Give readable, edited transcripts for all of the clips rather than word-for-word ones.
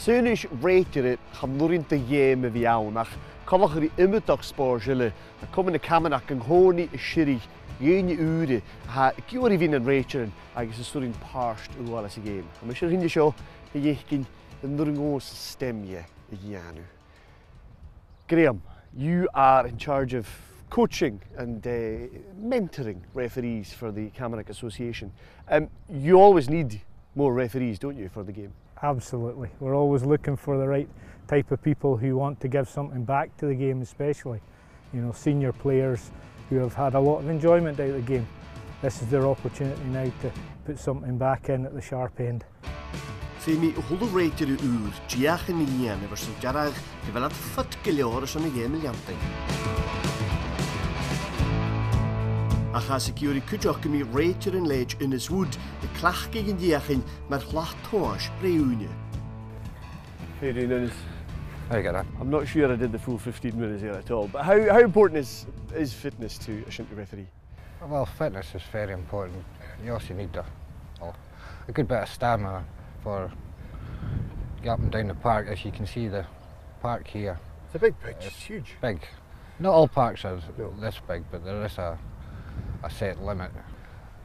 Synish rated it, Hamlurin the game of Yaunach, Colachri Imitoch Sporgilla, a common Kamenak and Horny Shiri, Yeni Ude, ha Gurivin and Rachel, I guess a story in parsed Uwalas game. I'm sure in the show, a Yekin, the Nuringos stem ye, a Yanu. Graham, you are in charge of coaching and mentoring referees for the Camanachd Association. You always need more referees, don't you, for the game? Absolutely. We're always looking for the right type of people who want to give something back to the game, especially, you know, senior players who have had a lot of enjoyment out of the game. This is their opportunity now to put something back in at the sharp end. Femi hullu rated ur, Giach and Ian, ever so Jarag, developed foot gilliores on a game millianting. A security Kujokami rated and ledge in his wood, the Clachgig and Diachin, maar Lachtosh, Reunion. Hey, Dennis. How you get that? I'm not sure I did the full 15 minutes here at all, but how important is fitness to a Shinty referee? Well, fitness is very important. You also need a good bit of stamina for get up and down the park. As you can see, the park here. It's a big pitch, it's huge. Big. Not all parks are this big, but there is a set limit.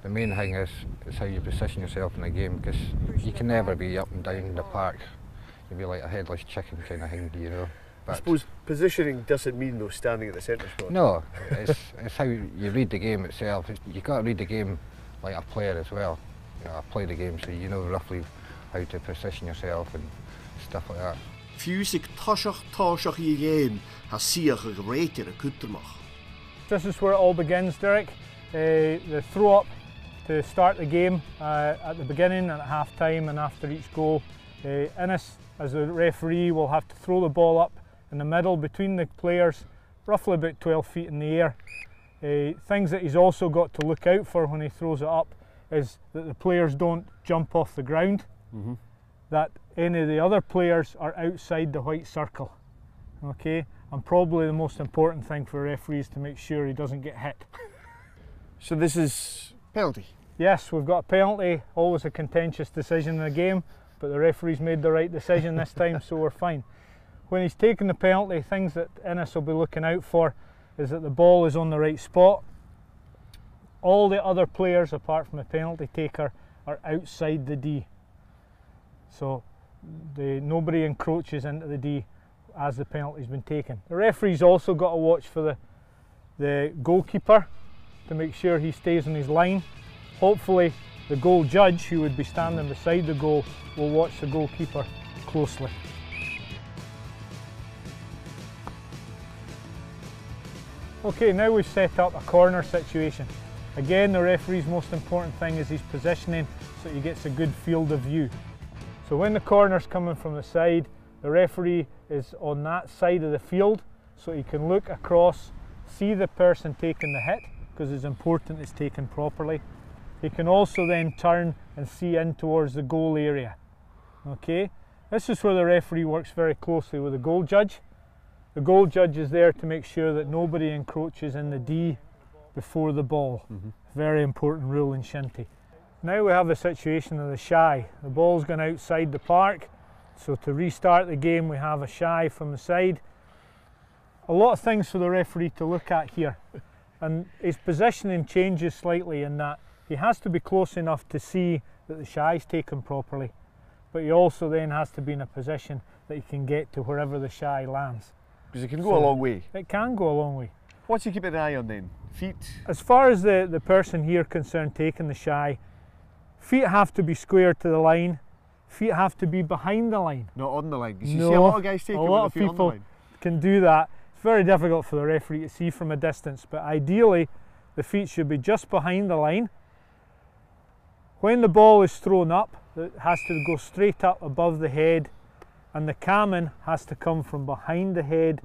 The main thing is how you position yourself in the game, because you can never be up and down the park. You'll be like a headless chicken kind of thing, you know. But I suppose positioning doesn't mean though standing at the centre spot. No, it's how you read the game itself. You've got to read the game like a player as well. You know, I play the game so you know roughly how to position yourself and stuff like that. Fusik toshach ye game has siach rated a kuttermach. This is where it all begins, Derek. The throw up to start the game at the beginning and at half time and after each goal. Innes, as the referee, will have to throw the ball up in the middle between the players, roughly about 12 feet in the air. Things that he's also got to look out for when he throws it up is that the players don't jump off the ground, that any of the other players are outside the white circle. Okay, and probably the most important thing for a referee is to make sure he doesn't get hit. So this is penalty? Yes, we've got a penalty, always a contentious decision in the game, but the referee's made the right decision this time, so we're fine. When he's taken the penalty, things that Innes will be looking out for is that the ball is on the right spot. All the other players, apart from the penalty taker, are outside the D. So nobody encroaches into the D as the penalty's been taken. The referee's also got to watch for the goalkeeper to make sure he stays on his line. Hopefully the goal judge, who would be standing beside the goal, will watch the goalkeeper closely. Okay, now we've set up a corner situation. Again, the referee's most important thing is his positioning so he gets a good field of view. So when the corner's coming from the side, the referee is on that side of the field so he can look across, see the person taking the hit, because it's important it's taken properly. He can also then turn and see in towards the goal area. Okay, this is where the referee works very closely with the goal judge. The goal judge is there to make sure that nobody encroaches in the D before the ball. Very important rule in Shinty. Now we have the situation of the shy. The ball's gone outside the park, so to restart the game we have a shy from the side. A lot of things for the referee to look at here, and his positioning changes slightly in that he has to be close enough to see that the shy's taken properly, but he also then has to be in a position that he can get to wherever the shy lands. Because it can go a long way. It can go a long way. What's he keeping an eye on then? Feet? As far as the person here concerned taking the shy, feet have to be squared to the line, feet have to be behind the line. Not on the line. Because you see a lot of guys taking with the feet on the line. Can do that. It's very difficult for the referee to see from a distance, but ideally the feet should be just behind the line. When the ball is thrown up, it has to go straight up above the head, and the camen has to come from behind the head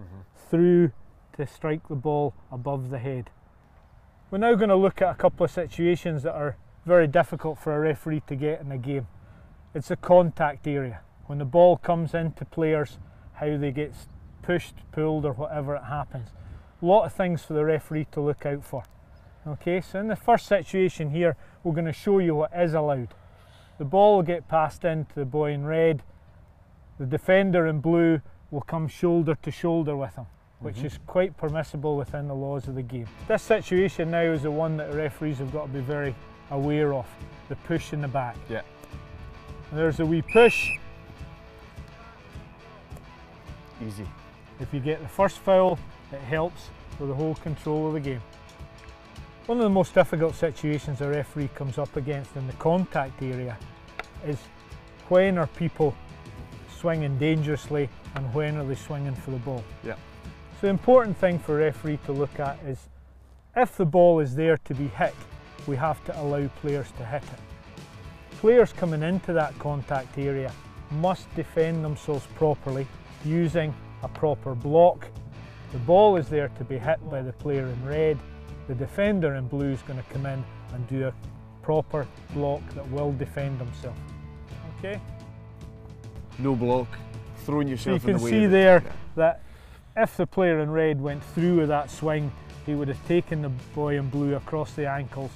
through to strike the ball above the head. We're now going to look at a couple of situations that are very difficult for a referee to get in a game. It's the contact area. When the ball comes into players, how they get pushed, pulled, or whatever it happens. A lot of things for the referee to look out for. Okay, so in the first situation here, we're going to show you what is allowed. The ball will get passed into the boy in red. the defender in blue will come shoulder to shoulder with him, which is quite permissible within the laws of the game. This situation now is the one that the referees have got to be very aware of, the push in the back. Yeah. And there's a wee push. Easy. If you get the first foul, it helps with the whole control of the game. One of the most difficult situations a referee comes up against in the contact area is when are people swinging dangerously and when are they swinging for the ball. Yeah. So the important thing for a referee to look at is if the ball is there to be hit, we have to allow players to hit it. Players coming into that contact area must defend themselves properly using a proper block. The ball is there to be hit by the player in red. The defender in blue is going to come in and do a proper block that will defend himself. Okay? No block, throwing So yourself you in can the way. see of it. there Yeah. that if the player in red went through with that swing, he would have taken the boy in blue across the ankles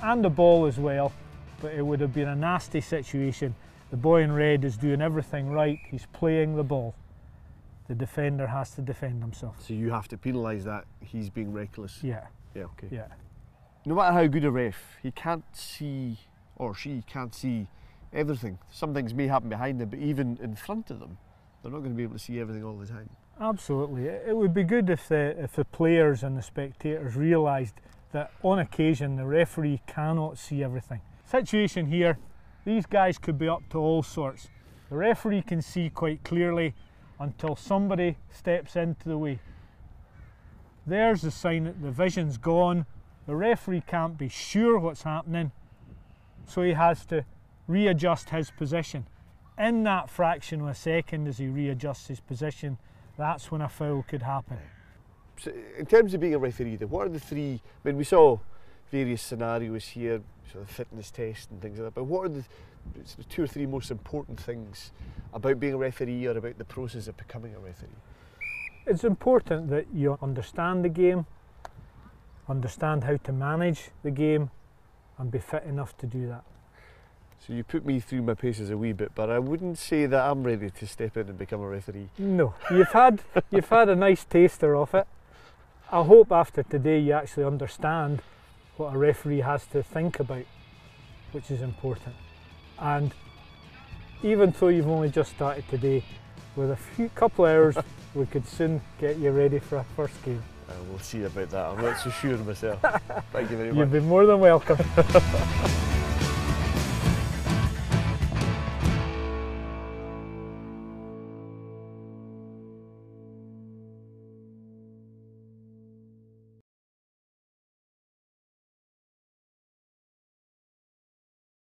and the ball as well, but it would have been a nasty situation. The boy in red is doing everything right, he's playing the ball. The defender has to defend himself. So you have to penalise that he's being reckless. Yeah, Yeah, okay. yeah. No matter how good a ref, he can't see, or she can't see everything. Some things may happen behind them, but even in front of them, they're not going to be able to see everything all the time. Absolutely. It would be good if the players and the spectators realised that on occasion the referee cannot see everything. Situation here, these guys could be up to all sorts. The referee can see quite clearly until somebody steps into the way. There's the sign that the vision's gone. The referee can't be sure what's happening, so he has to readjust his position. In that fraction of a second as he readjusts his position, that's when a foul could happen. So in terms of being a referee, then, what are the three, I mean, we saw various scenarios here, sort of fitness test and things like that, but what are the two or three most important things about being a referee or about the process of becoming a referee? It's important that you understand the game, understand how to manage the game, and be fit enough to do that. So you put me through my paces a wee bit, but I wouldn't say that I'm ready to step in and become a referee. No, you've had a nice taster of it. I hope after today you actually understand what a referee has to think about, which is important. And even though you've only just started today, with a couple of hours we could soon get you ready for a first game. We'll see about that. I'm not so sure myself. Thank you very much. You've been more than welcome.